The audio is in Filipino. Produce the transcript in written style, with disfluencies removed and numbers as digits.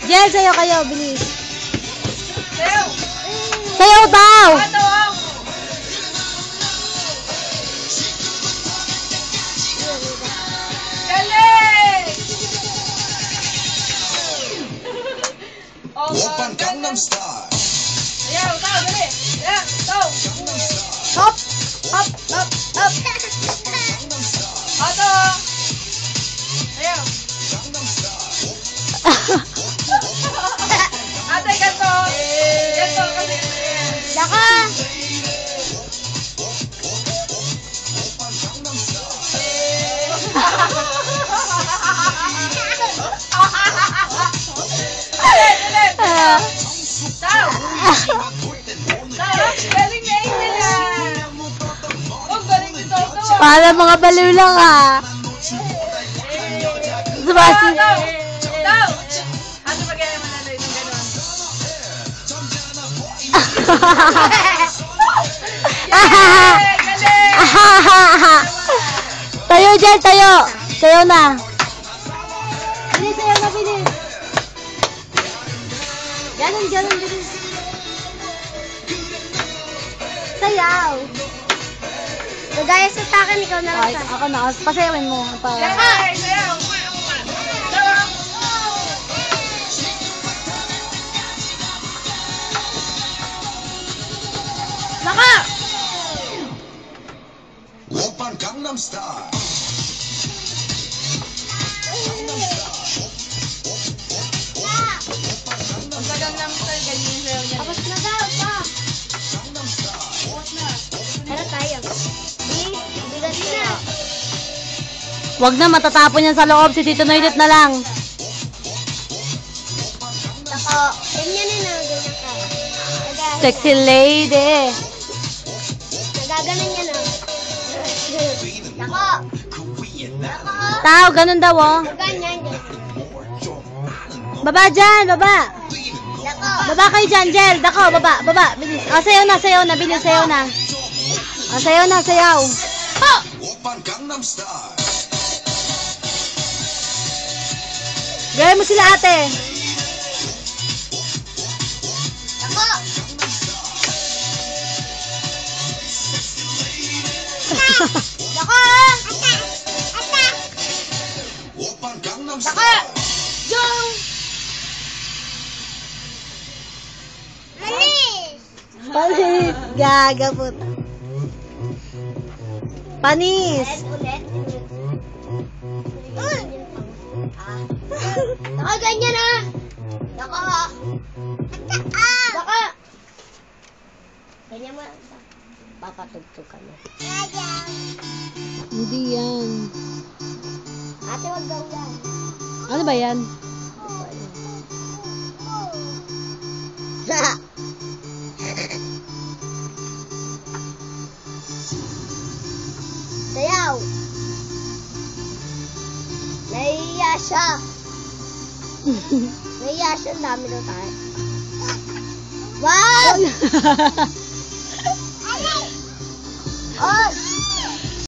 Jel, sayo kayo, bilis. Sayaw! Sayaw daw! Galing! Open Gangnam Style. Sayaw, tao, dali. Sayaw, tao. Hop! Hop! Hop! Hop! Ato! Sayaw. Ate, ganto. Ganto kasi. Daka! Tao! Tao! Galing na Angel yan! Oh, galing ni Toto! Para mga baliw lang Subasi. Tao! Ano ba kaya manalo yung gano'n? Galing! Tayo dyan, tayo! Tayo na! Bilis, tayo na, bilis! Ganon, ganon, bilis! Sayaw! Gagaya sa takan, ikaw na lang. Ako na, pasayawin mo. Sayaw! Sayaw! Naka! Open Gangnam Style. Sa Gangnam Style, ganyan yung sayaw niya. Tapos na daw, pa! Tara tayo. Bigat na. Wag na, matatapon yan sa loob. Si Tito Noylet na lang. Ako, ganyan na, ganyan ka. Sexy lady. Nagaganan niya na. Ako. Tao, ganun daw, oh. Ganyan, ganyan. Baba dyan, baba. Baba kayo dyan, Jel. Dako, baba, baba. Bilis. Sayaw na, bilis, sayaw na. Sayaw na, sayaw. Oh! Open Gangnam Style. Gaya mo sila, ate. Dako. Dako. Open Gangnam Dako. Style. Yung. Panis. Gaga po. Panis. Daka, ganyan na. Daka. Daka. Ganyan mo. Papatugtog ka na. Hindi yan. Ate, wag daw yan. Ano ba yan? Sayaw. Naiiya siya. Naiiya siya. Ang dami daw tayo. Wag! Oh!